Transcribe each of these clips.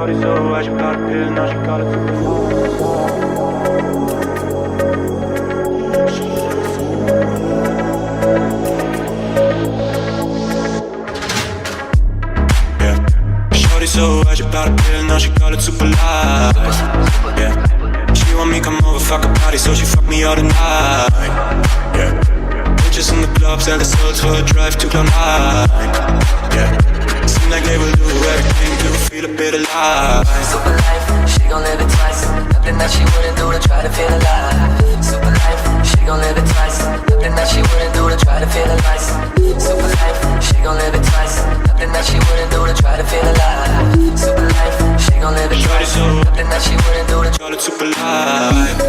Shorty so high, she got a pill, now she got it to the yeah. Shorty so high, she got a pill, now she call it super light. Yeah. She want me come over, fuck a party, so she fuck me all the night. Yeah. Bitches in the club, sell the soul to a drive to Cloud9. Yeah. Seem like they will do everything to feel a bit alive. Super life, she gon' live it twice. Nothing that she wouldn't do to try to feel alive. Super life, she gon' live it twice. Nothing that she wouldn't do to try to feel alive. Super life, she gon' live it twice. Nothing that she wouldn't do to try to feel alive. Super life, she gon' live it twice. Nothing that she wouldn't do to call it super life.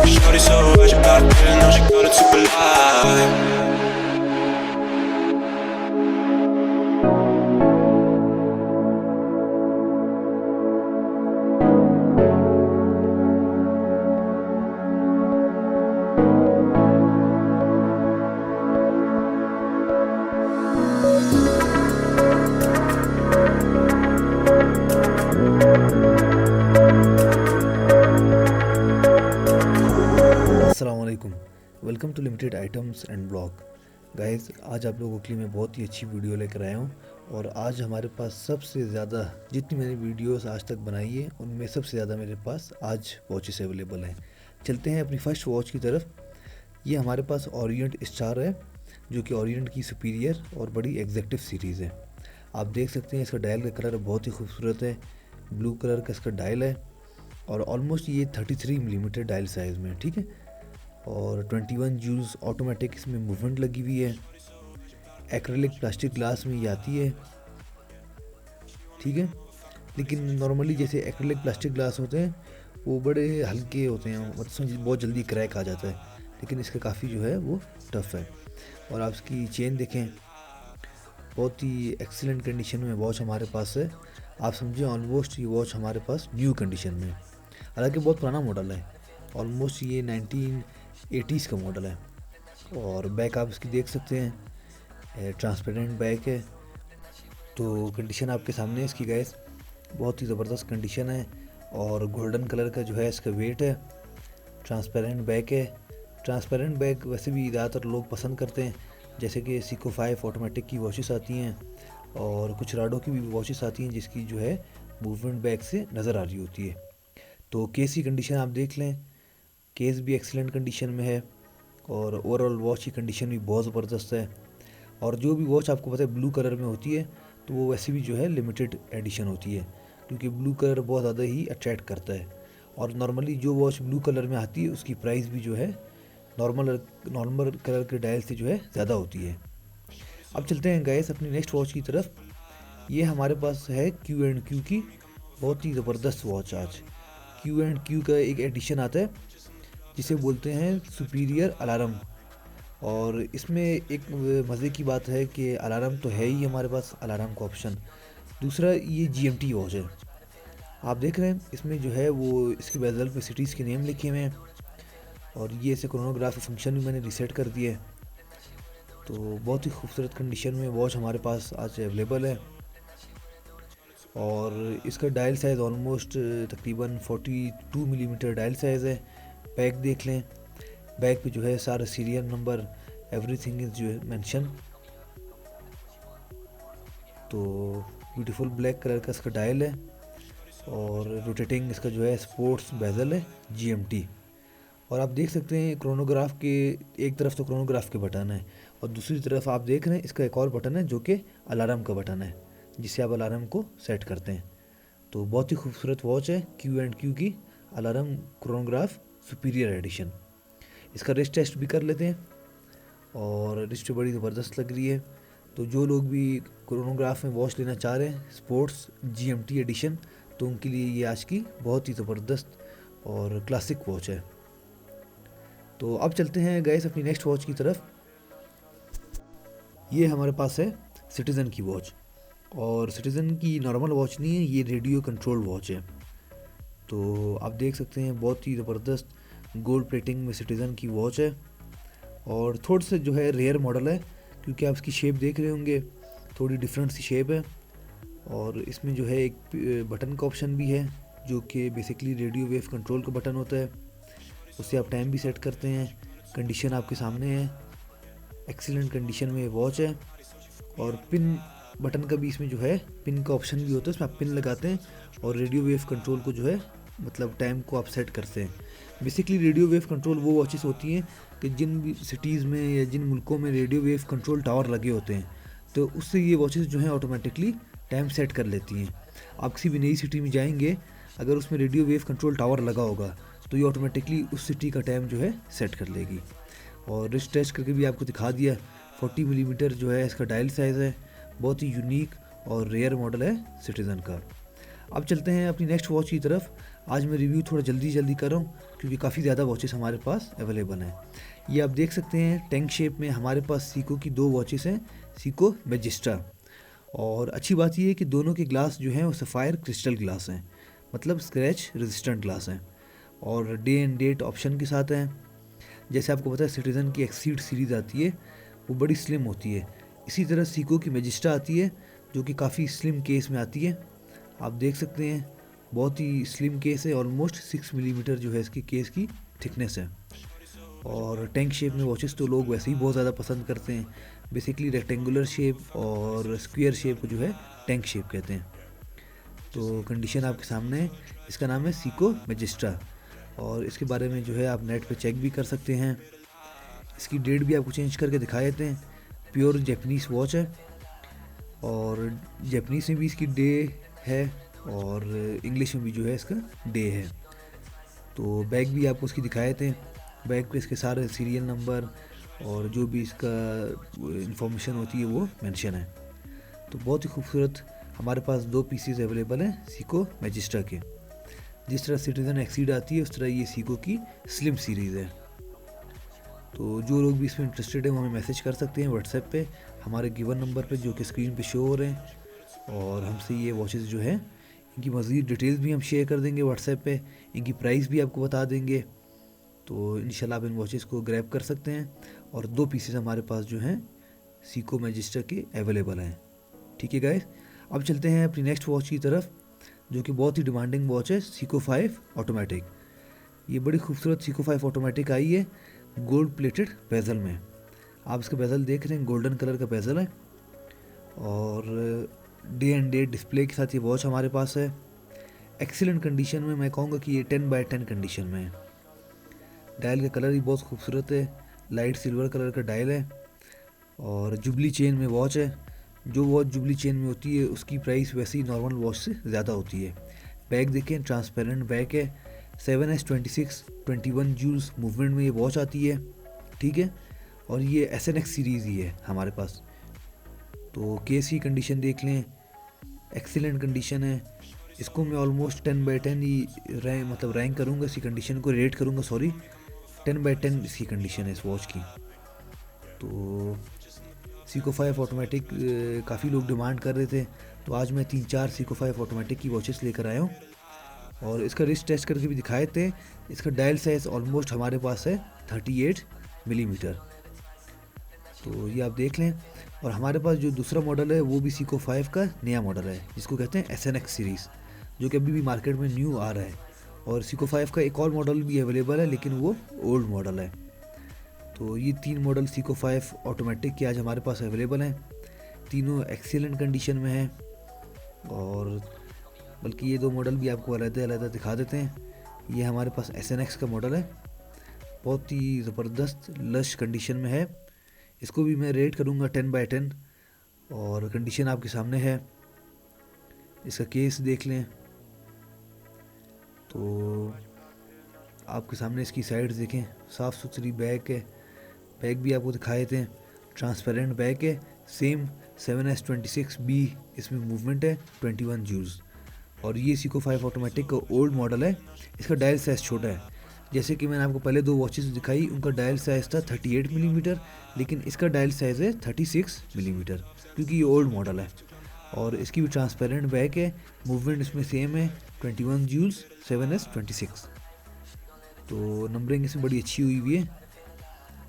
Shorty so high, she got a pill, now she call it super life. अस्सलामुअलैकुम, welcome to limited items and blog. Guys, आज आप लोगों के लिए मैं बहुत ही अच्छी video लेकर आया हूँ और आज हमारे पास सबसे ज़्यादा जितनी मैंने वीडियोस आज तक बनाई है उनमें सबसे ज़्यादा मेरे पास आज वॉचेस अवेलेबल हैं। चलते हैं अपनी फर्स्ट वॉच की तरफ। ये हमारे पास ओरिएंट स्टार है जो कि ओरिएंट की सुपीरियर और बड़ी एग्जैक्टिव सीरीज़ है। आप देख सकते हैं इसका डायल का कलर बहुत ही खूबसूरत है, ब्लू कलर का इसका डायल है और ऑलमोस्ट ये 33 मिलीमीटर डायल साइज़ में, ठीक है। और 21 जूल्स ऑटोमेटिक इसमें मूवमेंट लगी हुई है। एक्रेलिक प्लास्टिक ग्लास में ये आती है, ठीक है। लेकिन नॉर्मली जैसे एक्रेलिक प्लास्टिक ग्लास होते हैं वो बड़े हल्के होते हैं, मतलब बहुत जल्दी क्रैक आ जाता है, लेकिन इसका काफ़ी जो है वो टफ़ है। और आप इसकी चेन देखें, बहुत ही एक्सीलेंट कंडीशन में वॉच हमारे पास है। आप समझें ऑलमोस्ट ये वॉच हमारे पास न्यू कंडीशन में, हालांकि बहुत पुराना मॉडल है, ऑलमोस्ट ये 1980s का मॉडल है। और बैक आप इसकी देख सकते हैं, ट्रांसपेरेंट बैक है। तो कंडीशन आपके सामने है इसकी गाइस, बहुत ही ज़बरदस्त कंडीशन है और गोल्डन कलर का जो है इसका वेट है। ट्रांसपेरेंट बैक है। ट्रांसपेरेंट बैक वैसे भी ज़्यादातर लोग पसंद करते हैं, जैसे कि सीको 5 ऑटोमेटिक की वॉचेस आती हैं और कुछ राडो की भी वॉचेस आती हैं जिसकी जो है मूवमेंट बैक से नज़र आ रही होती है। तो केस की कंडीशन आप देख लें, केस भी एक्सीलेंट कंडीशन में है और ओवरऑल वॉच की कंडीशन भी बहुत ज़बरदस्त है। और जो भी वॉच आपको पता है ब्लू कलर में होती है तो वो वैसे भी जो है लिमिटेड एडिशन होती है, क्योंकि ब्लू कलर बहुत ज़्यादा ही अट्रैक्ट करता है। और नॉर्मली जो वॉच ब्लू कलर में आती है उसकी प्राइस भी जो है नॉर्मल कलर के डायल से जो है ज़्यादा होती है। अब चलते हैं गाइस अपनी नेक्स्ट वॉच की तरफ। ये हमारे पास है Q&Q की बहुत ही ज़बरदस्त वॉच। आज Q&Q का एक एडिशन आता है जिसे बोलते हैं सुपीरियर अलार्म। और इसमें एक मज़े की बात है कि अलार्म तो है ही हमारे पास, अलार्म का ऑप्शन। दूसरा ये GMT वॉच है। आप देख रहे हैं इसमें जो है वो इसके बेजल पे सिटीज़ के नेम लिखे हुए हैं और ये ऐसे क्रोनोग्राफ फंक्शन भी मैंने रीसेट कर दिया है। तो बहुत ही खूबसूरत कंडीशन में वॉच हमारे पास आज अवेलेबल है और इसका डायल साइज़ ऑलमोस्ट तकरीबन 42 मिलीमीटर डायल साइज़ है। बैक देख लें, बैक पे जो है सारा सीरियल नंबर एवरीथिंग इज जो है मेंशन। तो ब्यूटीफुल ब्लैक कलर का इसका डायल है और रोटेटिंग इसका जो है स्पोर्ट्स बेजल है GMT। और आप देख सकते हैं क्रोनोग्राफ के एक तरफ तो क्रोनोग्राफ के बटन है और दूसरी तरफ आप देख रहे हैं इसका एक और बटन है जो कि अलार्म का बटन है, जिससे आप अलार्म को सेट करते हैं। तो बहुत ही खूबसूरत वॉच है Q&Q की अलार्म क्रोनोग्राफ सुपीरियर एडिशन। इसका रिस्ट टेस्ट भी कर लेते हैं और रिस्ट बड़ी ज़बरदस्त लग रही है। तो जो लोग भी क्रोनोग्राफ में वॉच लेना चाह रहे हैं स्पोर्ट्स GMT एडिशन, तो उनके लिए ये आज की बहुत ही ज़बरदस्त और क्लासिक वॉच है। तो अब चलते हैं गाइस अपनी नेक्स्ट वॉच की तरफ। ये हमारे पास है सिटीज़न की वॉच और सिटीज़न की नॉर्मल वॉच नहीं है, ये रेडियो कंट्रोल वॉच है। तो आप देख सकते हैं बहुत ही ज़बरदस्त गोल्ड प्लेटिंग में सिटीज़न की वॉच है, और थोड़ा सा जो है रेयर मॉडल है, क्योंकि आप इसकी शेप देख रहे होंगे, थोड़ी डिफरेंट सी शेप है। और इसमें जो है एक बटन का ऑप्शन भी है, जो कि बेसिकली रेडियो वेव कंट्रोल का बटन होता है। उससे आप टाइम भी सेट करते हैं। कंडीशन आपके सामने है, एक्सीलेंट कंडीशन में वॉच है। और पिन बटन का भी इसमें जो है पिन का ऑप्शन भी होता है, इसमें आप पिन लगाते हैं और रेडियो वेव कंट्रोल को जो है मतलब टाइम को आप सेट करते हैं। बेसिकली रेडियो वेव कंट्रोल वो वॉचेस होती हैं कि जिन भी सिटीज़ में या जिन मुल्कों में रेडियो वेव कंट्रोल टावर लगे होते हैं, तो उससे ये वॉचेस जो हैं ऑटोमेटिकली टाइम सेट कर लेती हैं। आप किसी भी नई सिटी में जाएंगे, अगर उसमें रेडियो वेव कंट्रोल टावर लगा होगा तो ये ऑटोमेटिकली उस सिटी का टाइम जो है सेट कर लेगी। और रिस्ट टेस्ट करके भी आपको दिखा दिया। 40 मिलीमीटर जो है इसका डायल साइज़ है, बहुत ही यूनिक और रेयर मॉडल है सिटीज़न का। अब चलते हैं अपनी नेक्स्ट वॉच की तरफ। आज मैं रिव्यू थोड़ा जल्दी कर रहा हूँ, क्योंकि काफ़ी ज़्यादा वॉचेस हमारे पास अवेलेबल हैं। ये आप देख सकते हैं टैंक शेप में हमारे पास सीको की 2 वॉचेस हैं, सीको मैजिस्ट्रा। और अच्छी बात यह है कि दोनों के ग्लास जो हैं वो सफ़ायर क्रिस्टल ग्लास हैं, मतलब स्क्रैच रेजिस्टेंट ग्लास हैं, और डे एंड डेट ऑप्शन के साथ हैं। जैसे आपको पता है सिटीज़न की एक्सीड सीरीज़ आती है, वो बड़ी स्लिम होती है। इसी तरह सीको की मैजिस्ट्रा आती है, जो कि काफ़ी स्लिम केस में आती है। आप देख सकते हैं बहुत ही स्लिम केस है, ऑलमोस्ट 6 मिलीमीटर जो है इसकी केस की थिकनेस है। और टैंक शेप में वॉचेस तो लोग वैसे ही बहुत ज़्यादा पसंद करते हैं। बेसिकली रेक्टेंगुलर शेप और स्क्वायर शेप को जो है टैंक शेप कहते हैं। तो कंडीशन आपके सामने है, इसका नाम है सीको मैजिस्ट्रा, और इसके बारे में जो है आप नेट पे चेक भी कर सकते हैं। इसकी डेट भी आपको चेंज करके दिखा देते हैं। प्योर जैपनीज़ वॉच है, और जैपनीज़ में भी इसकी डे है और इंग्लिश में भी जो है इसका डे है। तो बैग भी आपको उसकी दिखाए थे। बैग पे इसके सारे सीरियल नंबर और जो भी इसका इंफॉर्मेशन होती है वो मेंशन है। तो बहुत ही खूबसूरत हमारे पास 2 पीसीज अवेलेबल हैं सीको मैजिस्ट्रा के। जिस तरह सिटीज़न एक्सीड आती है, उस तरह ये सीको की स्लिम सीरीज़ है। तो जो लोग भी इसमें इंटरेस्टेड हैं वो हमें मैसेज कर सकते हैं व्हाट्सएप पे, हमारे गिवन नंबर पे जो कि स्क्रीन पे शो हो रहे हैं। और हमसे ये वॉचेस जो है इनकी मज़ीद डिटेल्स भी हम शेयर कर देंगे व्हाट्सएप पे, इनकी प्राइस भी आपको बता देंगे। तो इंशाल्लाह आप इन वॉचेस को ग्रैब कर सकते हैं। और 2 पीसेस हमारे पास जो हैं सीको मैजिस्ट्रा के अवेलेबल हैं। ठीक है गाइस, अब चलते हैं अपनी नेक्स्ट वॉच की तरफ, जो कि बहुत ही डिमांडिंग वॉच है, सीको 5 ऑटोमेटिक। ये बड़ी खूबसूरत सीको 5 ऑटोमेटिक आई है गोल्ड प्लेटेड बेजल में। आप इसका बेजल देख रहे हैं, गोल्डन कलर का बेजल है, और डे एंड डेट डिस्प्ले के साथ ये वॉच हमारे पास है। एक्सीलेंट कंडीशन में, मैं कहूँगा कि ये 10/10 कंडीशन में है। डायल का कलर ही बहुत खूबसूरत है, लाइट सिल्वर कलर का डायल है, और जुबली चेन में वॉच है। जो वॉच जुबली चेन में होती है उसकी प्राइस वैसे ही नॉर्मल वॉच से ज़्यादा होती है। बैग देखें, ट्रांसपेरेंट बैग है। 7S26 जूल्स मूवमेंट में ये वॉच आती है, ठीक है। और ये SNX सीरीज़ ही है हमारे पास। तो केस की कंडीशन देख लें, एक्सीलेंट कंडीशन है। इसको मैं ऑलमोस्ट 10/10 ही रैंक करूँगा, इसकी कंडीशन को रेट करूँगा, 10/10 इसकी कंडीशन है इस वॉच की। तो सीको 5 ऑटोमेटिक काफ़ी लोग डिमांड कर रहे थे, तो आज मैं 3-4 सीको 5 ऑटोमेटिक की वॉचेस लेकर आया हूँ, और इसका रिस्ट टेस्ट करके भी दिखाए थे। इसका डायल साइज़ ऑलमोस्ट हमारे पास है 38 मिलीमीटर। तो ये आप देख लें। और हमारे पास जो दूसरा मॉडल है वो भी सीको 5 का नया मॉडल है, जिसको कहते हैं SNX सीरीज़, जो कि अभी भी मार्केट में न्यू आ रहा है। और सीको 5 का एक और मॉडल भी अवेलेबल है, लेकिन वो ओल्ड मॉडल है। तो ये 3 मॉडल सीको 5 ऑटोमेटिक के आज हमारे पास अवेलेबल हैं। तीनों एक्सीलेंट कंडीशन में हैं, और बल्कि ये 2 मॉडल भी आपको अलग-अलग दिखा देते हैं। ये हमारे पास SNX का मॉडल है, बहुत ही ज़बरदस्त लश कंडीशन में है। इसको भी मैं रेट करूँगा 10/10, और कंडीशन आपके सामने है। इसका केस देख लें, तो आपके सामने इसकी साइड्स देखें, साफ़ सुथरी बैग है। बैग भी आपको दिखाए थे, ट्रांसपेरेंट बैग है। सेम 7S26B इसमें मूवमेंट है, 21 जूल्स। और ये सीको 5 ऑटोमेटिक का ओल्ड मॉडल है। इसका डायल साइज़ छोटा है। जैसे कि मैंने आपको पहले 2 वॉचेस दिखाई, उनका डायल साइज़ था 38 मिलीमीटर, लेकिन इसका डायल साइज़ है 36 मिलीमीटर, क्योंकि ये ओल्ड मॉडल है। और इसकी भी ट्रांसपेरेंट बैक है। मूवमेंट इसमें सेम है 21 जूल्स 7S26। तो नंबरिंग इसमें बड़ी अच्छी हुई हुई है।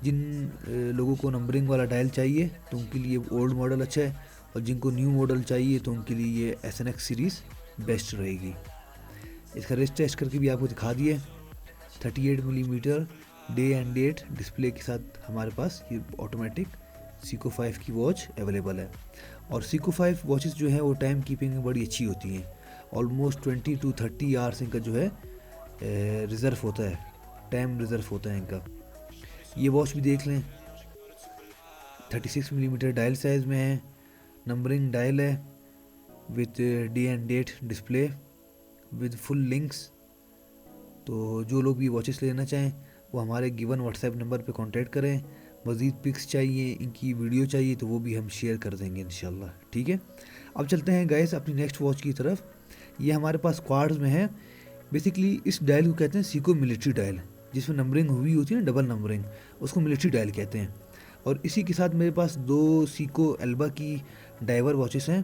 जिन लोगों को नंबरिंग वाला डायल चाहिए तो उनके लिए ओल्ड मॉडल अच्छा है, और जिनको न्यू मॉडल चाहिए तो उनके लिए ये SNX सीरीज़ बेस्ट रहेगी। इसका रेस्ट टेस्ट करके भी आपको दिखा दिए। 38 millimetre day and date display के साथ हमारे पास ये ऑटोमेटिक सीको 5 की वॉच अवेलेबल है। और सीको 5 वॉचेस जो है वो टाइम कीपिंग में बड़ी अच्छी होती हैं। ऑलमोस्ट 20 to 30 आवर्स इनका जो है रिज़र्व होता है, टाइम रिज़र्व होता है इनका। ये वॉच भी देख लें, 36 मिलीमीटर डायल साइज़ में है, नंबरिंग डायल है with day and date display with full links. तो जो लोग भी वॉचेस लेना चाहें वो हमारे गिवन व्हाट्सएप नंबर पे कांटेक्ट करें। मज़ीद पिक्स चाहिए, इनकी वीडियो चाहिए तो वो भी हम शेयर कर देंगे इंशाल्लाह, ठीक है। अब चलते हैं गाइस अपनी नेक्स्ट वॉच की तरफ। ये हमारे पास क्वाड्स में है। बेसिकली इस डायल को कहते हैं सीको मिलिट्री डायल, जिसमें नंबरिंग हुई होती है ना, डबल नंबरिंग, उसको मिलिट्री डायल कहते हैं। और इसी के साथ मेरे पास 2 सीको एल्बा की डाइवर वॉचेस हैं।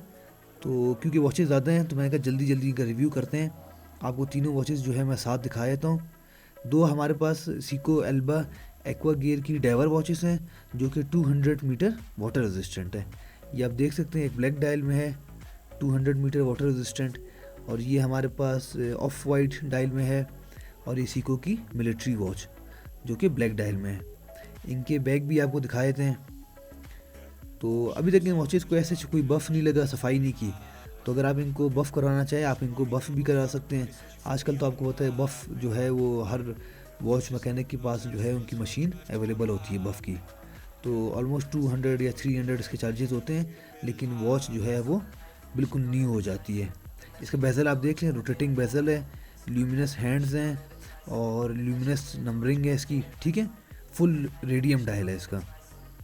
तो क्योंकि वॉचेस ज़्यादा हैं तो मैंने कहा जल्दी जल्दी इनका रिव्यू करते हैं। आपको तीनों वॉचेस जो है मैं साथ दिखा देता हूँ। 2 हमारे पास सीको एल्बा एक्वा गियर की डाइवर वॉचेस हैं जो कि 200 मीटर वाटर रेजिस्टेंट है। ये आप देख सकते हैं, एक ब्लैक डायल में है 200 मीटर वाटर रेजिस्टेंट, और ये हमारे पास ऑफ वाइट डायल में है, और ये सीको की मिलिट्री वॉच जो कि ब्लैक डायल में है। इनके बैग भी आपको दिखा देते हैं। तो अभी तक इन वॉचेस को ऐसे कोई बफ़ नहीं लगा, सफाई नहीं की। तो अगर आप इनको बफ़ करवाना चाहें आप इनको बफ़ भी करा सकते हैं। आजकल तो आपको पता है बफ़ जो है वो हर वॉच मैकेनिक के पास जो है उनकी मशीन अवेलेबल होती है बफ़ की। तो ऑलमोस्ट 200 या 300 इसके चार्जेस होते हैं, लेकिन वॉच जो है वो बिल्कुल न्यू हो जाती है। इसका बेजल आप देख लें, रोटेटिंग बेजल है, ल्यूमिनस हैंड्स हैं और ल्यूमिनस नंबरिंग है इसकी, ठीक है। फुल रेडियम डायल है इसका,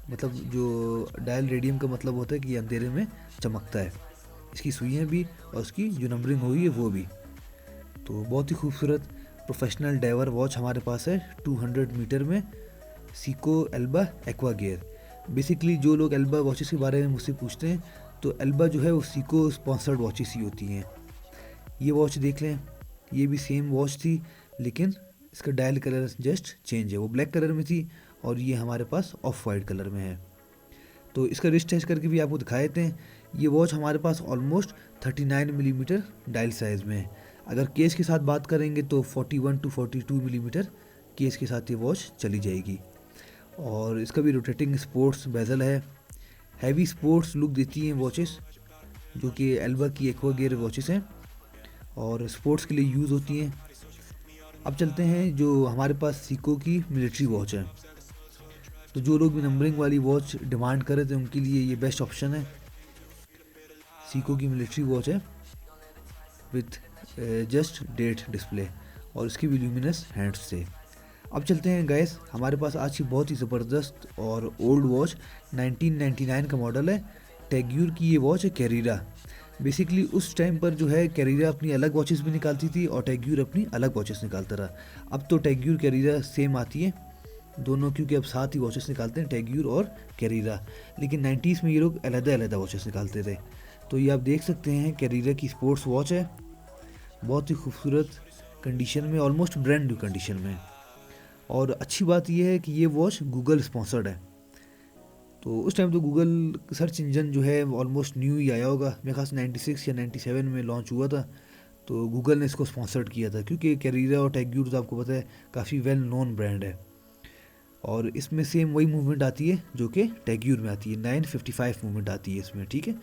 मतलब जो डायल रेडियम का मतलब होता है कि अंधेरे में चमकता है। इसकी सुइयाँ भी और उसकी जो नंबरिंग हुई है वो भी। तो बहुत ही खूबसूरत प्रोफेशनल डाइवर वॉच हमारे पास है 200 मीटर में, Seiko Elba aqua gear. Basically जो लोग एल्बा वॉचेस के बारे में मुझसे पूछते हैं तो एल्बा जो है वो सीको स्पॉन्सर्ड वॉचेस ही होती हैं। ये वॉच देख लें, ये भी सेम वॉच थी लेकिन इसका डायल कलर जस्ट चेंज है। वो ब्लैक कलर में थी और ये हमारे पास ऑफ वाइट कलर में है। तो इसका रिस्ट टेस्ट करके भी आपको दिखा देते हैं। ये वॉच हमारे पास ऑलमोस्ट 39 मिलीमीटर डायल साइज़ में है। अगर केस के साथ बात करेंगे तो 41 to 42 मिलीमीटर केस के साथ ये वॉच चली जाएगी। और इसका भी रोटेटिंग स्पोर्ट्स बेजल है। हैवी स्पोर्ट्स लुक देती हैं वॉचेस, जो कि एल्बा की एक्वा गियर वॉचेस हैं और स्पोर्ट्स के लिए यूज़ होती हैं। अब चलते हैं जो हमारे पास सीको की मिलिट्री वॉच है। तो जो लोग भी नंबरिंग वाली वॉच डिमांड कर रहे थे उनके लिए ये बेस्ट ऑप्शन है। सीको की मिलिट्री वॉच है विथ जस्ट डेट डिस्प्ले और इसकी भी ल्यूमिनस हैंड्स से। अब चलते हैं गाइस, हमारे पास आज की बहुत ही ज़बरदस्त और ओल्ड वॉच 1999 का मॉडल है। टेग्यूर की ये वॉच है कैरिरा। बेसिकली उस टाइम पर जो है कैरिरा अपनी अलग वॉचेस भी निकालती थी और टेग्यूर अपनी अलग वॉचेस निकालता रहा। अब तो टेग्यूर कैरिरा सेम आती है दोनों, क्योंकि अब साथ ही वॉचेस निकालते हैं टेग्यूर और कैरिरा। लेकिन 90s में ये लोग अलग वॉचेस निकालते थे। तो ये आप देख सकते हैं कैरिरा की स्पोर्ट्स वॉच है, बहुत ही खूबसूरत कंडीशन में, ऑलमोस्ट ब्रांड न्यू कंडीशन में। और अच्छी बात यह है कि ये वॉच गूगल स्पॉन्सर्ड है। तो उस टाइम तो गूगल सर्च इंजन जो है ऑलमोस्ट न्यू ही आया होगा, मेरे ख्याल से 96 या 97 में लॉन्च हुआ था। तो गूगल ने इसको स्पॉन्सर्ड किया था, क्योंकि कैरिरा और टेग्यूर तो आपको पता है काफ़ी वेल नोन ब्रांड है। और इसमें सेम वही मूवमेंट आती है जो कि टेग्यूर में आती है, 955 मूवमेंट आती है इसमें, ठीक है।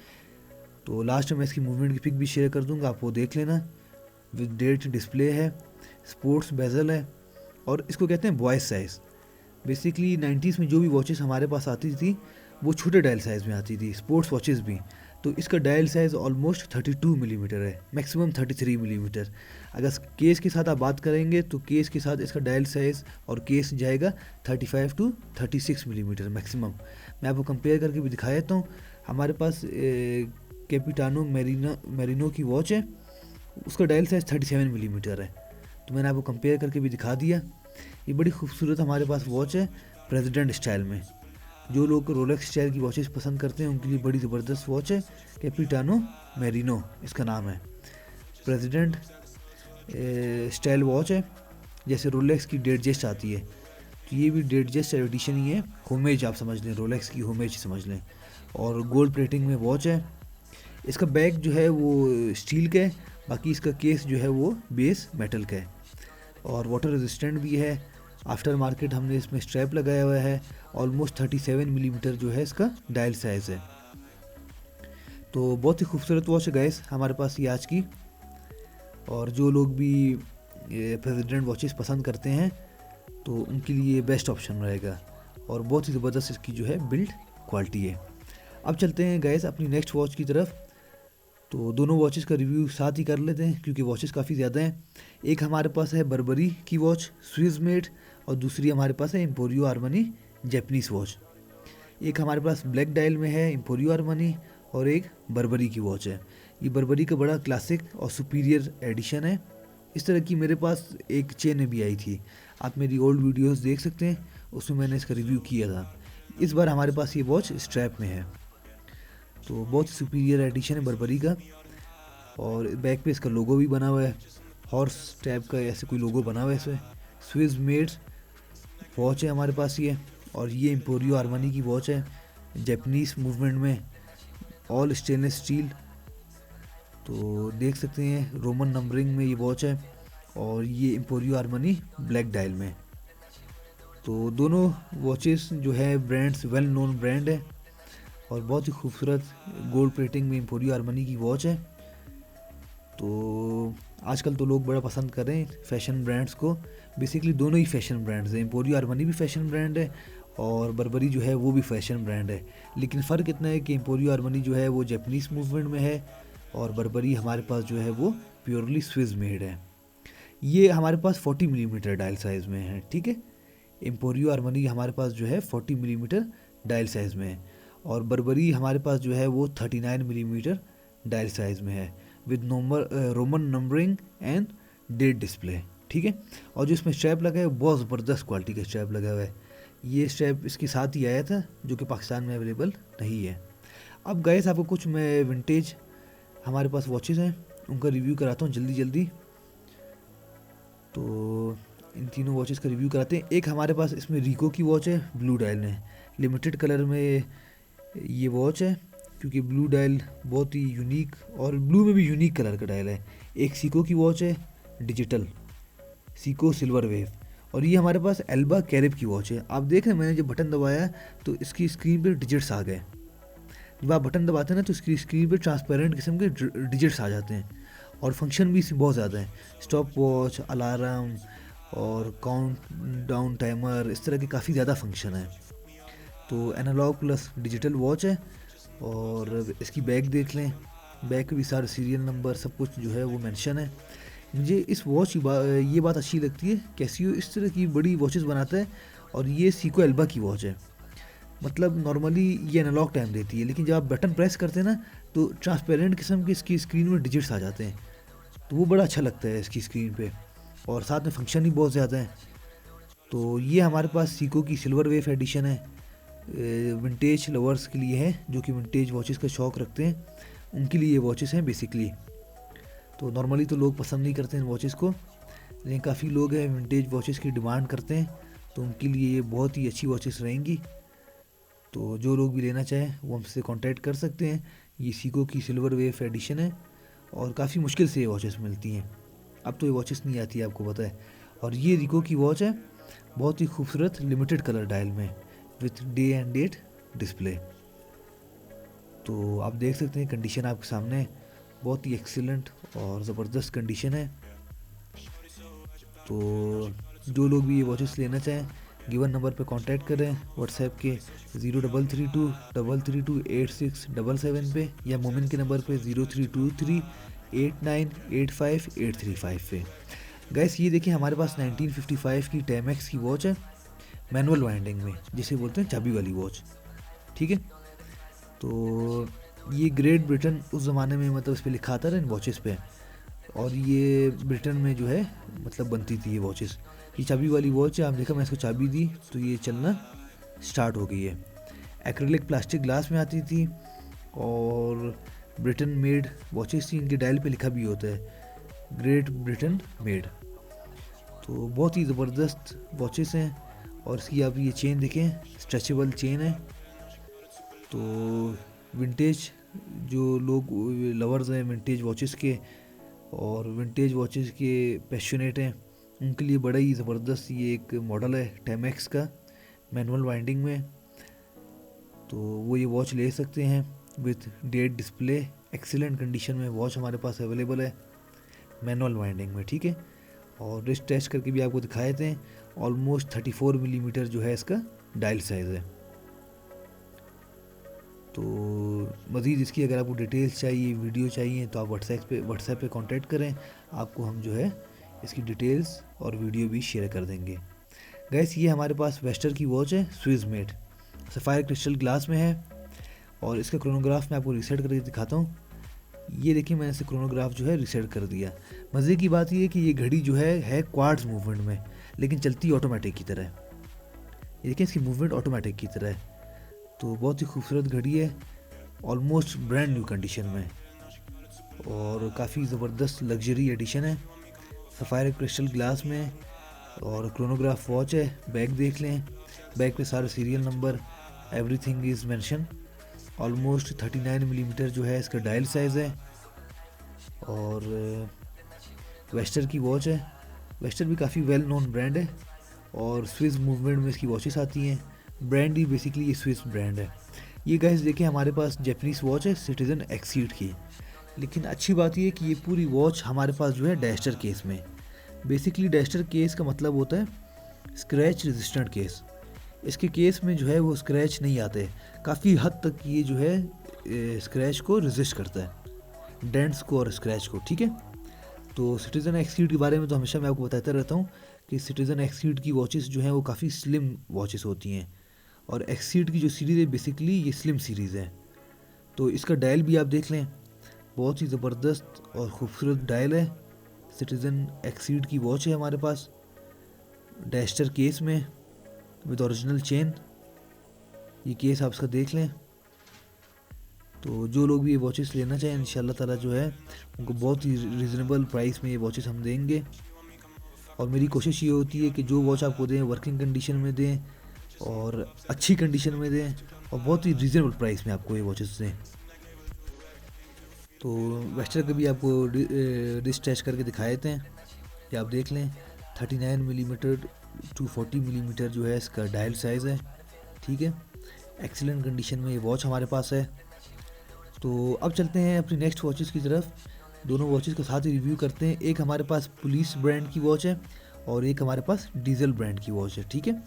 तो लास्ट में मैं इसकी मूवमेंट की पिक भी शेयर कर दूंगा, आप वो देख लेना। विद डेट डिस्प्ले है, स्पोर्ट्स बेजल है और इसको कहते हैं बॉयज़ साइज़। बेसिकली 90s में जो भी वॉचेस हमारे पास आती थी वो छोटे डायल साइज़ में आती थी, स्पोर्ट्स वॉचेस भी। तो इसका डायल साइज़ ऑलमोस्ट 32 मिलीमीटर है, मैक्सिमम 33 मिलीमीटर। अगर केस के साथ आप बात करेंगे तो केस के साथ इसका डायल साइज़ और केस जाएगा 35 to 36 मिलीमीटर मैक्सिमम। मैं आपको कंपेयर करके भी दिखा देता हूँ। हमारे पास कैपिटानो मेरिनो की वॉच है, उसका डायल साइज़ 37 मिलीमीटर है। तो मैंने आपको कंपेयर करके भी दिखा दिया। ये बड़ी खूबसूरत हमारे पास वॉच है प्रेसिडेंट स्टाइल में, जो लोग रोलेक्स स्टाइल की वॉचेस पसंद करते हैं उनके लिए बड़ी ज़बरदस्त वॉच है। कैपिटानो मैरिनो इसका नाम है। प्रेसिडेंट स्टाइल वॉच है, जैसे रोलेक्स की डेटजेस्ट आती है तो ये भी डेटजेस्ट एडिशन ही है। होमेज आप समझ लें, रोलेक्स की होमेज समझ लें। और गोल्ड प्लेटिंग में वॉच है। इसका बैग जो है वो स्टील का है, बाकी इसका केस जो है वो बेस मेटल का है और वाटर रेजिस्टेंट भी है। आफ्टर मार्केट हमने इसमें स्ट्रैप लगाया हुआ है। ऑलमोस्ट 37 मिलीमीटर जो है इसका डायल साइज़ है। तो बहुत ही खूबसूरत वॉच है गाइस हमारे पास ये आज की। और जो लोग भी प्रेसिडेंट वॉचेस पसंद करते हैं तो उनके लिए बेस्ट ऑप्शन रहेगा। और बहुत ही ज़बरदस्त इसकी जो है बिल्ड क्वालिटी है। अब चलते हैं गाइस अपनी नेक्स्ट वॉच की तरफ। तो दोनों वॉचेस का रिव्यू साथ ही कर लेते हैं क्योंकि वॉचेस काफ़ी ज़्यादा हैं। एक हमारे पास है बर्बरी की वॉच स्विस मेड और दूसरी हमारे पास है एम्पोरियो आर्मनी जैपनीज़ वॉच। एक हमारे पास ब्लैक डायल में है एम्पोरियो आर्मनी और एक बर्बरी की वॉच है। ये बर्बरी का बड़ा क्लासिक और सुपीरियर एडिशन है। इस तरह की मेरे पास एक चेन में भी आई थी, आप मेरी ओल्ड वीडियोस देख सकते हैं, उसमें मैंने इसका रिव्यू किया था। इस बार हमारे पास ये वॉच स्ट्रैप में है। तो बहुत सुपीरियर एडिशन है बर्बरी का। और बैक पे इसका लोगो भी बना हुआ है, हॉर्स टाइप का ऐसे कोई लोगो बना हुआ है इसमें। स्विस मेड वॉच है हमारे पास ये। और ये एम्पोरियो आर्मनी की वॉच है, जैपनीज़ मूवमेंट में, ऑल स्टेनलेस स्टील। तो देख सकते हैं रोमन नंबरिंग में ये वॉच है और ये एम्पोरियो आर्मनी ब्लैक डायल में। तो दोनों वॉचेस जो है ब्रांड्स वेल नोन ब्रांड है और बहुत ही खूबसूरत गोल्ड प्लेटिंग में एम्पोरियो आर्मनी की वॉच है। तो आजकल तो लोग बड़ा पसंद कर रहे हैं फैशन ब्रांड्स को। बेसिकली दोनों ही फैशन ब्रांड्स हैं, एम्पोरियो आर्मनी भी फैशन ब्रांड है और बर्बरी जो है वो भी फैशन ब्रांड है। लेकिन फ़र्क इतना है कि एम्पोरियो आर्मनी जो है वो जैपनीज़ मूवमेंट में है और बर्बरी हमारे पास जो है वो प्योरली स्विस मेड है। ये हमारे पास 40 मिलीमीटर डायल साइज़ में है, ठीक है। एम्पोरियो आर्मनी हमारे पास जो है 40 मिलीमीटर डायल साइज़ में है और बर्बरी हमारे पास जो है वो 39 मिलीमीटर डायल साइज़ में है with Roman numbering and date display, ठीक है। और जो इसमें स्ट्रैप लगा है बहुत ज़बरदस्त क्वालिटी का स्ट्रैप लगा हुआ है। ये स्ट्रैप इसके साथ ही आया था जो कि पाकिस्तान में अवेलेबल नहीं है। अब गाइस आपको कुछ मैं विंटेज हमारे पास वॉचेस हैं उनका रिव्यू कराता हूँ जल्दी। तो इन तीनों वॉचेस का रिव्यू कराते हैं। एक हमारे पास इसमें रिको की वॉच है ब्लू डायल में, लिमिटेड कलर में ये वॉच है क्योंकि ब्लू डायल बहुत ही यूनिक और ब्लू में भी यूनिक कलर का डायल है। एक सीको की वॉच है डिजिटल सीको सिल्वर वेव और ये हमारे पास एल्बा कैरिब की वॉच है। आप देख रहे हैं मैंने जब बटन दबाया तो इसकी स्क्रीन पे डिजिट्स आ गए। जब आप बटन दबाते हैं ना तो इसकी स्क्रीन पे ट्रांसपेरेंट किस्म के डिजिट्स आ जाते हैं और फंक्शन भी इसमें बहुत ज़्यादा है। स्टॉप वॉच, अलार्म और काउंट डाउन टाइमर, इस तरह के काफ़ी ज़्यादा फंक्शन है। तो एनालॉग प्लस डिजिटल वॉच है। और इसकी बैग देख लें, बैग पे भी सारे सीरियल नंबर सब कुछ जो है वो मेंशन है। मुझे इस वॉच की ये बात अच्छी लगती है, कैसियो इस तरह की बड़ी वॉचेस बनाता है और ये सीको एल्बा की वॉच है। मतलब नॉर्मली ये एनालॉग टाइम देती है लेकिन जब आप बटन प्रेस करते हैं ना तो ट्रांसपेरेंट किस्म की इसकी स्क्रीन में डिजिट्स आ जाते हैं, तो वो बड़ा अच्छा लगता है इसकी स्क्रीन पे। और साथ में फंक्शन ही बहुत ज़्यादा है। तो ये हमारे पास सीको की सिल्वर वेव एडिशन है, विंटेज लवर्स के लिए है जो कि विंटेज वॉचेस का शौक़ रखते हैं, उनके लिए ये वॉचेस हैं बेसिकली। तो नॉर्मली तो लोग पसंद नहीं करते हैं वॉचेस को, लेकिन काफ़ी लोग हैं विंटेज वॉचेस की डिमांड करते हैं, तो उनके लिए ये बहुत ही अच्छी वॉचेस रहेंगी। तो जो लोग भी लेना चाहें वो हमसे कांटेक्ट कर सकते हैं। ये सीको की सिल्वर वेव एडिशन है और काफ़ी मुश्किल से ये वॉचेस मिलती हैं, अब तो ये वॉचेस नहीं आती है आपको पता है। और ये रिको की वॉच है, बहुत ही खूबसूरत लिमिटेड कलर डायल में with day and date display. तो आप देख सकते हैं कंडीशन आपके सामने बहुत ही एक्सीलेंट और ज़बरदस्त कंडीशन है। तो जो लोग भी ये वॉचेस लेना चाहें गिवन नंबर पर कांटेक्ट करें व्हाट्सएप के 0332332867 पे या मोमिन के नंबर पे 0323898585 पे। गैस ये देखिए हमारे पास 1955 की टेमैक्स की वॉच है मैनुअल वाइंडिंग में, जिसे बोलते हैं चाबी वाली वॉच, ठीक है। तो ये ग्रेट ब्रिटेन उस ज़माने में मतलब इस पर लिखा था इन वॉचेस पे, और ये ब्रिटेन में जो है मतलब बनती थी ये वॉचेस। ये चाबी वाली वॉच है, आप देखा मैं इसको चाबी दी तो ये चलना स्टार्ट हो गई है। एक्रेलिक प्लास्टिक ग्लास में आती थी और ब्रिटेन मेड वॉचेस थी। इनके डायल पे लिखा भी होता है ग्रेट ब्रिटेन मेड। तो बहुत ही ज़बरदस्त वॉचेस हैं। और इसकी आप ये चेन देखें, स्ट्रेचेबल चेन है। तो विंटेज जो लोग लवर्स हैं विंटेज वॉचेस के और विंटेज वॉचेस के पैशनेट हैं, उनके लिए बड़ा ही ज़बरदस्त ये एक मॉडल है टाइमेक्स का मैनुअल वाइंडिंग में। तो वो ये वॉच ले सकते हैं with date display. Excellent condition में वॉच हमारे पास अवेलेबल है मैनुअल वाइंडिंग में, ठीक है। और रिस्ट टेस्ट करके भी आपको दिखाए थे। ऑलमोस्ट 34 मिलीमीटर जो है इसका डायल साइज़ है। तो मज़ीद इसकी अगर आपको डिटेल्स चाहिए, वीडियो चाहिए, तो आप व्हाट्सएप पे कांटेक्ट करें। आपको हम जो है इसकी डिटेल्स और वीडियो भी शेयर कर देंगे। गैस ये हमारे पास वेस्टर की वॉच है, Swiss made, sapphire crystal glass में है। और इसका क्रोनोग्राफ मैं आपको रीसेट करके दिखाता हूँ। ये देखिए मैंने इसे क्रोनोग्राफ जो है रीसेट कर दिया। मज़े की बात ये है कि ये घड़ी जो है क्वार्ट्ज मूवमेंट में, लेकिन चलती ऑटोमेटिक की तरह है। ये देखिए इसकी मूवमेंट ऑटोमेटिक की तरह है। तो बहुत ही खूबसूरत घड़ी है, ऑलमोस्ट ब्रांड न्यू कंडीशन में और काफ़ी ज़बरदस्त लग्जरी एडिशन है, सफ़ायर क्रिस्टल ग्लास में। और क्रोनोग्राफ वॉच है। बैक देख लें, बैक पे सारे serial number, everything is mention. Almost 39 millimetre जो है इसका डायल साइज़ है। और वेस्टर की वॉच है। वेस्टर भी काफ़ी वेल नोन ब्रांड है और स्विस मूवमेंट में इसकी वॉचेस आती हैं। ब्रांड ही बेसिकली ये स्विस ब्रांड है। ये गाइस देखें हमारे पास जैपनीज़ वॉच है सिटीजन एक्सीड की, लेकिन अच्छी बात ये है कि ये पूरी वॉच हमारे पास जो है डैस्टर केस में। बेसिकली डैस्टर केस का मतलब होता है स्क्रैच रेजिस्टेंट केस। इसके केस में जो है वो स्क्रैच नहीं आते, काफ़ी हद तक ये जो है स्क्रैच को रेजिस्ट करता है, डेंट्स को और स्क्रैच को, ठीक है। तो सिटीजन एक्सीड के बारे में तो हमेशा मैं आपको बताता रहता हूँ कि सिटीजन एक्सीड की वॉचेस जो हैं वो काफ़ी स्लिम वॉचेस होती हैं और एक्सीड की जो सीरीज़ है बेसिकली ये स्लिम सीरीज़ है। तो इसका डायल भी आप देख लें, बहुत ही ज़बरदस्त और ख़ूबसूरत डायल है। सिटीजन एक्सीड की वॉच है हमारे पास डैस्टर केस में विद ओरिजिनल चेन। ये केस आप इसका देख लें। तो जो लोग भी ये वॉचेस लेना चाहें इंशाल्लाह ताला जो है उनको बहुत ही रीज़नेबल प्राइस में ये वॉचेस हम देंगे। और मेरी कोशिश ये होती है कि जो वॉच आपको दें वर्किंग कंडीशन में दें और अच्छी कंडीशन में दें और बहुत ही रीज़नेबल प्राइस में आपको ये वॉचेस दें। तो वेस्टर के भी आपको रिस्ट टेस्ट करके दिखाए थे, ये आप देख लें। 39 मिलीमीटर टू 40 मिलीमीटर जो है इसका डायल साइज़ है, ठीक है। एक्सीलेंट कंडीशन में ये वॉच हमारे पास है। तो अब चलते हैं अपनी नेक्स्ट वॉचेस की तरफ। दोनों वॉचेस के साथ ही रिव्यू करते हैं। एक हमारे पास पुलिस ब्रांड की वॉच है और एक हमारे पास डीजल ब्रांड की वॉच है, ठीक है।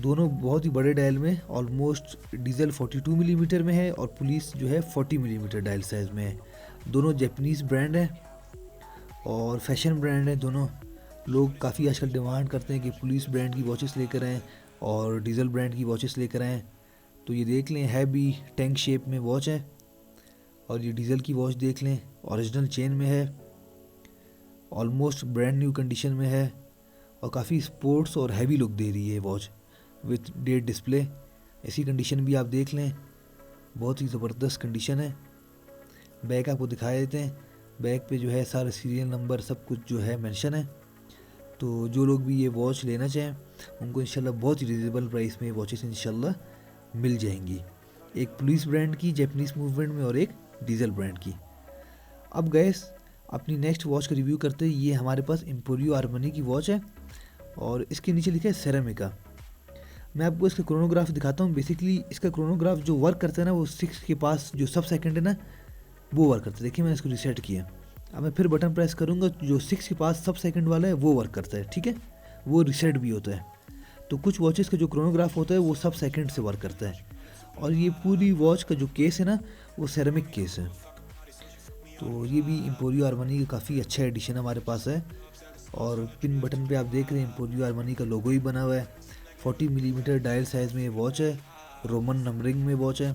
दोनों बहुत ही बड़े डायल में, ऑलमोस्ट डीजल 42 मिलीमीटर में है और पुलिस जो है 40 मिलीमीटर डायल साइज़ में है। दोनों जैपनीज़ ब्रांड है और फैशन ब्रांड है। दोनों लोग काफ़ी आजकल डिमांड करते हैं कि पुलिस ब्रांड की वॉचेस लेकर आएँ और डीजल ब्रांड की वॉचेस लेकर आएँ। तो ये देख लें, है भी टैंक शेप में वॉच है। और ये डीजल की वॉच देख लें, ओरिजिनल चेन में है, ऑलमोस्ट ब्रांड न्यू कंडीशन में है और काफ़ी स्पोर्ट्स और हैवी लुक दे रही है वॉच विथ डेट डिस्प्ले। ऐसी कंडीशन भी आप देख लें, बहुत ही ज़बरदस्त कंडीशन है। बैक आपको दिखा देते हैं, बैक पे जो है सारे सीरियल नंबर सब कुछ जो है मेंशन है। तो जो लोग भी ये वॉच लेना चाहें उनको इंशाल्लाह बहुत ही रिजनेबल प्राइस में वॉचेस इंशाल्लाह मिल जाएंगी। एक पुलिस ब्रांड की जैपनीज़ मूवमेंट में और एक डीजल ब्रांड की। अब गैस अपनी नेक्स्ट वॉच का रिव्यू करते हैं। ये हमारे पास एम्पोरियो आर्मनी की वॉच है और इसके नीचे लिखा है सेरामिका। मैं आपको इसका क्रोनोग्राफ दिखाता हूँ। बेसिकली इसका क्रोनोग्राफ जो वर्क करता है ना, वो 6 के पास जो सब सेकंड है ना वो वर्क करता है। देखिए मैंने इसको रीसेट किया, अब मैं फिर बटन प्रेस करूँगा, जो 6 के पास सब सेकंड वाला है वो वर्क करता है, ठीक है। वो रीसेट भी होता है। तो कुछ वॉचेस का जो क्रोनोग्राफ होता है वो सब सेकंड से वर्क करता है। और ये पूरी वॉच का जो केस है ना वो सेरेमिक केस है। तो ये भी एम्पोरियो आर्मनी का काफ़ी अच्छा एडिशन हमारे पास है। और पिन बटन पे आप देख रहे हैं एम्पोरियो आर्मनी का लोगो ही बना हुआ है। 40 मिलीमीटर डायल साइज़ में ये वॉच है, रोमन नंबरिंग में वॉच है।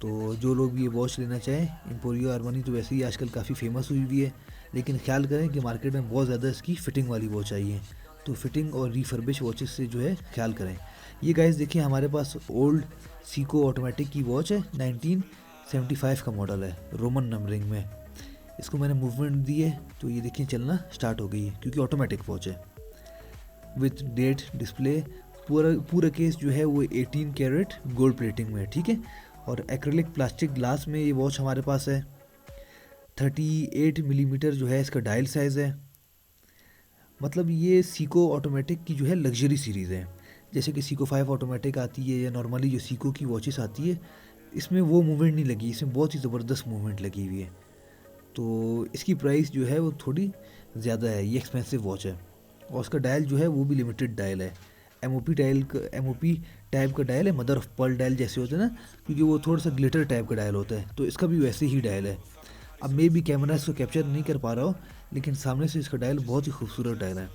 तो जो लोग भी ये वॉच लेना चाहें, एम्पोरियो आर्मनी तो वैसे ही आजकल काफ़ी फेमस हुई हुई है, लेकिन ख्याल करें कि मार्केट में बहुत ज़्यादा इसकी फ़िटिंग वाली वॉच आई है। तो फिटिंग और रिफर्बिश वॉचेस से जो है ख्याल करें। ये गाइस देखिए हमारे पास ओल्ड सीको ऑटोमेटिक की वॉच है, 1975 का मॉडल है, रोमन नंबरिंग में। इसको मैंने मूवमेंट दी है तो ये देखिए चलना स्टार्ट हो गई है, क्योंकि ऑटोमेटिक वॉच है। विथ डेट डिस्प्ले, पूरा केस जो है वो 18 कैरेट गोल्ड प्लेटिंग में है, ठीक है। और एक्रेलिक प्लास्टिक ग्लास में ये वॉच हमारे पास है। 38 मिलीमीटर जो है इसका डायल साइज़ है। मतलब ये सीको ऑटोमेटिक की जो है लग्जरी सीरीज़ है। जैसे कि सीको 5 ऑटोमेटिक आती है या नॉर्मली जो सीको की वॉचेस आती है, इसमें वो मूवमेंट नहीं लगी, इसमें बहुत ही ज़बरदस्त मूवमेंट लगी हुई है। तो इसकी प्राइस जो है वो थोड़ी ज़्यादा है, ये एक्सपेंसिव वॉच है। और उसका डायल जो है वो भी लिमिटेड डायल है, एमओपी टाइप का डायल है, मदर ऑफ पर्ल डायल जैसे होते हैं ना, क्योंकि वो थोड़ा सा ग्लिटर टाइप का डायल होता है, तो इसका भी वैसे ही डायल है। अब मे भी कैमरा इसको कैप्चर नहीं कर पा रहा हो, लेकिन सामने से इसका डायल बहुत ही खूबसूरत डायल है।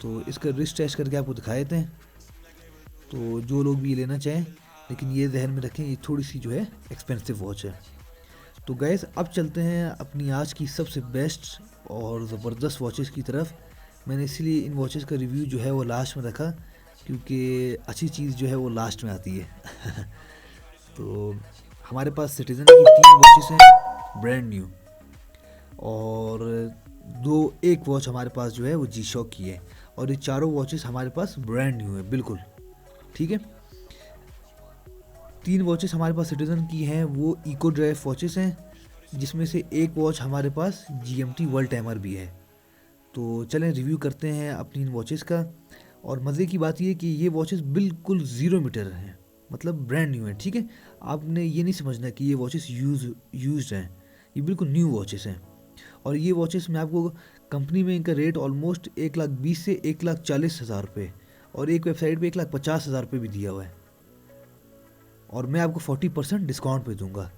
तो इसका रिस्ट टेस्ट करके आपको दिखाए थे, तो जो लोग भी लेना चाहें, लेकिन ये ध्यान में रखें ये थोड़ी सी जो है एक्सपेंसिव वॉच है। तो गैस अब चलते हैं अपनी आज की सबसे बेस्ट और ज़बरदस्त वॉचेस की तरफ। मैंने इसलिए इन वॉचेस का रिव्यू जो है वो लास्ट में रखा, क्योंकि अच्छी चीज़ जो है वो लास्ट में आती है। तो हमारे पास सिटीज़न की 3 वॉचेस हैं ब्रांड न्यू, और एक वॉच हमारे पास जो है वो जी शॉक की है, और ये चारों वॉचेस हमारे पास ब्रांड न्यू है बिल्कुल, ठीक है। 3 वॉचेस हमारे पास सिटीज़न की हैं, वो इको ड्राइव वॉचेस हैं, जिसमें से एक वॉच हमारे पास GMT वर्ल्ड टाइमर भी है। तो चलें रिव्यू करते हैं अपनी इन वॉचेस का। और मज़े की बात ये कि ये वॉचेस बिल्कुल 0 मीटर हैं, मतलब ब्रांड न्यू है, ठीक है। आपने ये नहीं समझना कि ये वॉचेस यूज्ड हैं, ये बिल्कुल न्यू वॉचेस हैं। और ये वॉचेस में आपको कंपनी में इनका रेट ऑलमोस्ट 1,20,000 से 1,40,000 रुपये, और एक वेबसाइट पे 1,50,000 रुपये भी दिया हुआ है, और मैं आपको 40% डिस्काउंट पे दूंगा।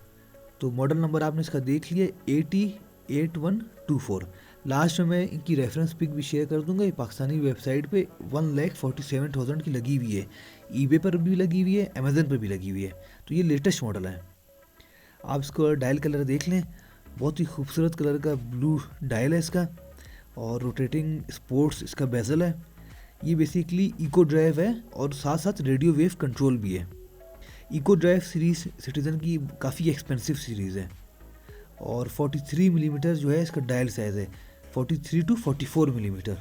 तो मॉडल नंबर आपने इसका देख लिया, 808124। लास्ट में मैं इनकी रेफरेंस पिक भी शेयर कर दूंगा। ये पाकिस्तानी वेबसाइट पे 1,47,000 की लगी हुई है, ईबे पर भी लगी हुई है, अमेज़न पर भी लगी हुई है। तो ये लेटेस्ट मॉडल है। आप इसको डायल कलर देख लें, बहुत ही खूबसूरत कलर का ब्लू डायल है इसका, और रोटेटिंग स्पोर्ट्स इसका बेजल है। ये बेसिकली इको ड्राइव है, और साथ साथ रेडियो वेव कंट्रोल भी है। इको ड्राइव सीरीज़ सिटीज़न की काफ़ी एक्सपेंसिव सीरीज़ है, और 43 मिलीमीटर जो है इसका डायल साइज़ है, 43 to 44 मिलीमीटर।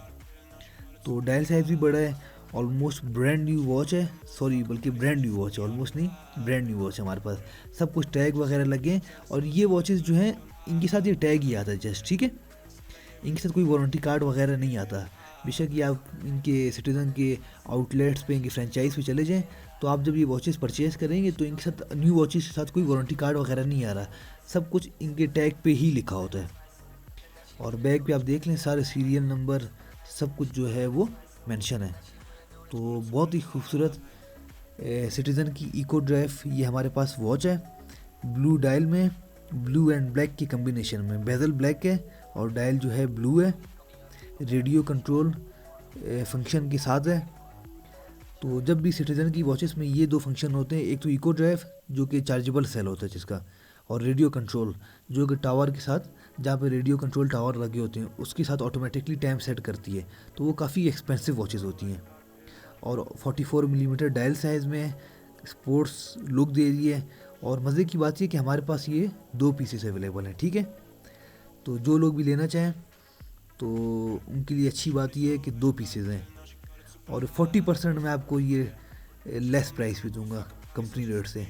तो डायल साइज़ भी बड़ा है। ऑलमोस्ट ब्रांड न्यू वॉच है, सॉरी बल्कि ब्रांड न्यू वॉच है, ऑलमोस्ट नहीं, ब्रांड न्यू वॉच है हमारे पास। सब कुछ टैग वगैरह लगे हैं, और ये वॉचेस जो हैं इनके साथ ये टैग ही आता है जस्ट, ठीक है। इनके साथ कोई वारंटी कार्ड वगैरह नहीं आता। बेशक ये आप इनके सिटीज़न के आउटलेट्स पे, इनके फ्रेंचाइज पे चले जाएं, तो आप जब ये वॉचेस परचेज़ करेंगे तो इनके साथ न्यू वॉचेस के साथ कोई वारंटी कार्ड वगैरह नहीं आ रहा, सब कुछ इनके टैग पे ही लिखा होता है। और बैग पे आप देख लें सारे सीरियल नंबर सब कुछ जो है वो मेंशन है। तो बहुत ही खूबसूरत सिटीज़न की इको ड्राइव ये हमारे पास वॉच है, ब्लू डायल में, ब्लू एंड ब्लैक की कम्बिनेशन में। बेजल ब्लैक है और डायल जो है ब्लू है, रेडियो कंट्रोल फंक्शन के साथ है। तो जब भी सिटीज़न की वॉचेस में ये 2 फंक्शन होते हैं, एक तो इको ड्राइव जो कि चार्जेबल सेल होता है जिसका, और रेडियो कंट्रोल जो कि टावर के साथ, जहाँ पे रेडियो कंट्रोल टावर लगे होते हैं उसके साथ ऑटोमेटिकली टाइम सेट करती है। तो वो काफ़ी एक्सपेंसिव वॉचेस होती हैं, और 44 मिलीमीटर डायल साइज़ में स्पोर्ट्स लुक दे रही है। और मज़े की बात ये कि हमारे पास ये 2 पीसेस अवेलेबल हैं, ठीक है। तो जो लोग भी लेना चाहें तो उनके लिए अच्छी बात ये है कि 2 पीसेस हैं, और 40% मैं आपको ये लेस प्राइस भी दूंगा कंपनी रेट से।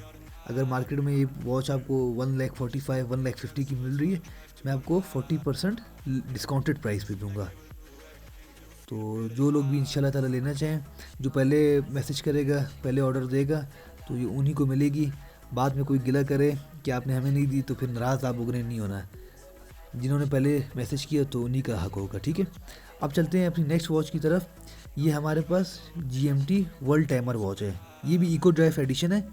अगर मार्केट में ये वॉच आपको 1,45,000 1,50,000 की मिल रही है, मैं आपको 40% डिस्काउंटेड प्राइस पे दूंगा। तो जो लोग भी इंशाल्लाह ताला लेना चाहें, जो पहले मैसेज करेगा, पहले ऑर्डर देगा, तो ये उन्हीं को मिलेगी। बाद में कोई गिला करे कि आपने हमें नहीं दी तो फिर नाराज़ आप लोगों ने नहीं होना। जिन्होंने पहले मैसेज किया तो उन्हीं का हक होगा, ठीक है। अब चलते हैं अपनी नेक्स्ट वॉच की तरफ। ये हमारे पास GMT वर्ल्ड टाइमर वॉच है, ये भी इको ड्राइव एडिशन है।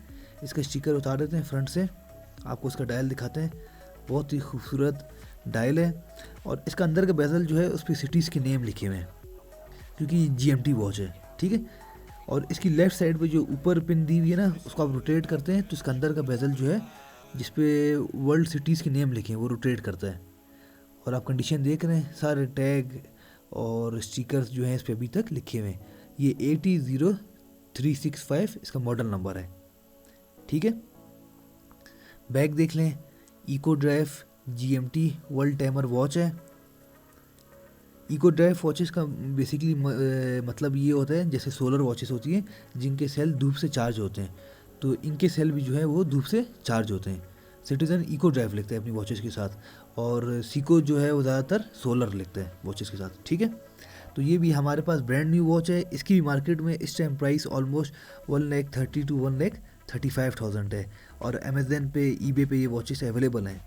इसका स्टिकर उतार देते हैं फ्रंट से, आपको इसका डायल दिखाते हैं। बहुत ही खूबसूरत डायल है, और इसका अंदर का बेजल जो है उस पर सिटीज़ के नेम लिखे हुए हैं, क्योंकि GMT वॉच है, ठीक है। और इसकी लेफ़्ट साइड पे जो ऊपर पिन दी हुई है ना, उसको आप रोटेट करते हैं तो इसका अंदर का बेजल जो है जिस पे वर्ल्ड सिटीज़ के नेम लिखे हैं वो रोटेट करता है। और आप कंडीशन देख रहे हैं, सारे टैग और स्टिकर्स जो हैं इस पर अभी तक लिखे हुए हैं। ये 80365 इसका मॉडल नंबर है, ठीक है। बैग देख लें, eco drive GMT world timer watch है। इको ड्राइव वॉचेस का बेसिकली मतलब ये होता है जैसे सोलर वॉचेस होती हैं जिनके सेल धूप से चार्ज होते हैं, तो इनके सेल भी जो है वो धूप से चार्ज होते हैं। सिटीजन इको ड्राइव लिखते हैं अपनी वॉचेस के साथ, और सीको जो है वो ज़्यादातर सोलर लिखते हैं वॉचेस के साथ, ठीक है। तो ये भी हमारे पास ब्रांड न्यू वॉच है। इसकी भी मार्केट में इस टाइम प्राइस ऑलमोस्ट 1,30,000 to 1,35,000 है, और अमेज़न पे, ईबे पे ये वॉचेस अवेलेबल हैं।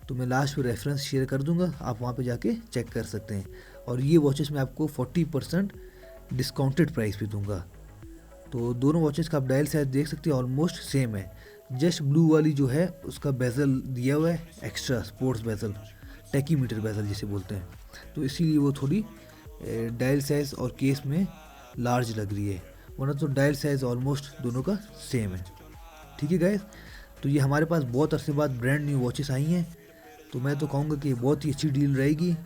तो मैं लास्ट में रेफरेंस शेयर कर दूंगा, आप वहाँ पे जाके चेक कर सकते हैं। और ये वॉचेस मैं आपको 40% डिस्काउंटेड प्राइस पे दूंगा। तो दोनों वॉचेस का आप डायल साइज देख सकते हैं, ऑलमोस्ट सेम है। जस्ट ब्लू वाली जो है उसका बेजल दिया हुआ है एक्स्ट्रा, स्पोर्ट्स बेजल, टेकीमीटर बेजल जिसे बोलते हैं, तो इसीलिए वो थोड़ी डायल साइज और केस में लार्ज लग रही है, वरना तो डायल साइज ऑलमोस्ट दोनों का सेम है, ठीक है गाइस। तो ये हमारे पास बहुत अरसे बाद ब्रांड न्यू वॉचेस आई हैं, तो मैं तो कहूँगा कि बहुत ही अच्छी डील रहेगी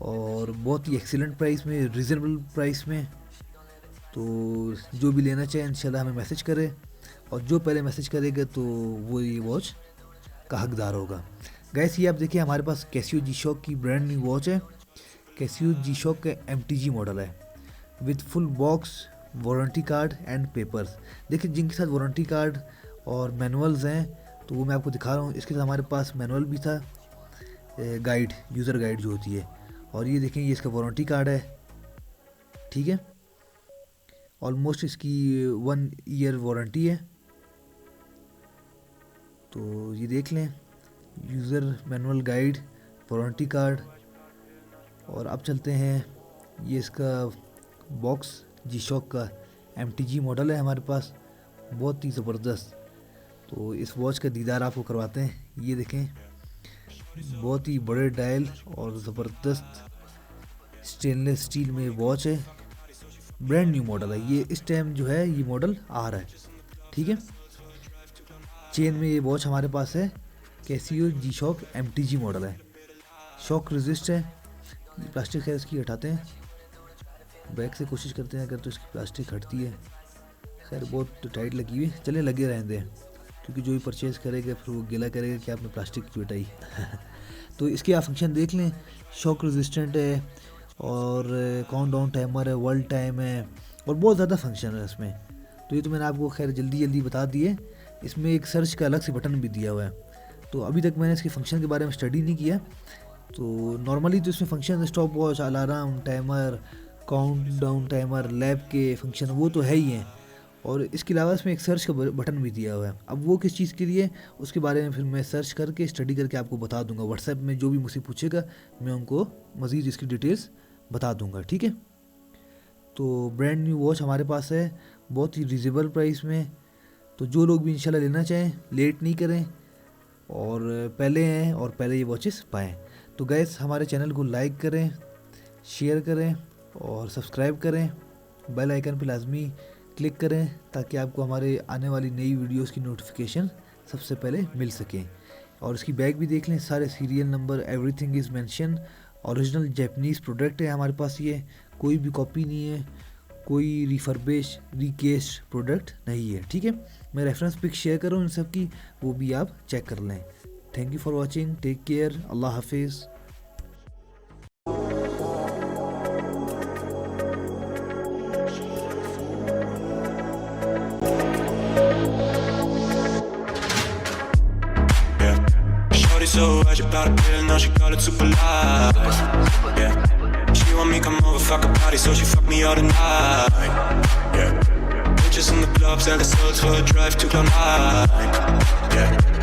और बहुत ही एक्सीलेंट प्राइस में, रीज़नेबल प्राइस में। तो जो भी लेना चाहे इंशाल्लाह हमें मैसेज करे, और जो पहले मैसेज करेगा तो वो ये वॉच का हकदार होगा। गाइस ये आप देखिए हमारे पास कैसियो G-Shock की ब्रांड न्यू वॉच है। कैसियो G-Shock का MTG मॉडल है with full box, warranty card and papers. देखिए जिनके साथ वारंटी कार्ड और मैनुअल्स हैं तो वो मैं आपको दिखा रहा हूँ। इसके साथ हमारे पास मैनुअल भी था, गाइड, यूज़र गाइड जो होती है, और ये देखें ये इसका वारंटी कार्ड है, ठीक है। ऑलमोस्ट इसकी 1 ईयर वारंटी है। तो ये देख लें, user manual, guide, warranty card. और अब चलते हैं, ये इसका बॉक्स G-Shock का MTG मॉडल है हमारे पास, बहुत ही ज़बरदस्त। तो इस वॉच का दीदार आपको करवाते हैं। ये देखें बहुत ही बड़े डायल और ज़बरदस्त स्टेनलेस स्टील में वॉच है, ब्रांड न्यू मॉडल है। ये इस टाइम जो है ये मॉडल आ रहा है, ठीक है। चेन में ये वॉच हमारे पास है, कैसियो G-Shock MTG मॉडल है, शॉक रेजिस्ट है। प्लास्टिक है इसकी, हटाते हैं, बैक से कोशिश करते हैं अगर तो इसकी प्लास्टिक हटती है। खैर बहुत टाइट लगी हुई है, चले लगे रहते हैं, क्योंकि जो भी परचेज़ करेगा फिर वो गिला करेगा कि आपने प्लास्टिक क्यों हटाई। तो इसके आप फंक्शन देख लें, शॉक रेजिस्टेंट है और काउंटडाउन टाइमर है, वर्ल्ड टाइम है, और बहुत ज़्यादा फंक्शन है इसमें। तो ये तो मैंने आपको खैर जल्दी बता दिए। इसमें एक सर्च का अलग से बटन भी दिया हुआ है। तो अभी तक मैंने इसके फंक्शन के बारे में स्टडी नहीं किया। तो नॉर्मली तो इसमें function stop watch, alarm, timer, countdown timer, lab के फंक्शन वो तो है ही हैं, और इसके अलावा इसमें एक सर्च का बटन भी दिया हुआ है। अब वो किस चीज़ के लिए, उसके बारे में फिर मैं सर्च करके स्टडी करके आपको बता दूंगा। व्हाट्सएप में जो भी मुझसे पूछेगा मैं उनको मज़ीद इसकी डिटेल्स बता दूंगा, ठीक है। तो ब्रांड न्यू वॉच हमारे पास है बहुत ही रिजनेबल प्राइस में। तो जो लोग भी इंशाल्लाह लेना चाहें लेट नहीं करें और पहले हैं और पहले ये वॉचेस पाएँ। तो गाइस हमारे चैनल को लाइक करें, शेयर करें और सब्सक्राइब करें, बेल आइकन पर लाजमी क्लिक करें ताकि आपको हमारे आने वाली नई वीडियोस की नोटिफिकेशन सबसे पहले मिल सके। और इसकी बैग भी देख लें, सारे serial number, everything is mention. Original Japanese product है हमारे पास, ये कोई भी कॉपी नहीं है, कोई रिफर्बिश रिकेस्ड प्रोडक्ट नहीं है, ठीक है। मैं रेफरेंस पिक शेयर करूँ इन सब की, वो भी आप चेक कर लें। Thank you for watching, take care, अल्लाह हाफिज़। So how'd you about a pill, now she call it super light. Yeah, she want me come over, fuck a party, so she fuck me all the night. Yeah, bitches in the clubs, and the souls for a drive to Cloud9. Yeah.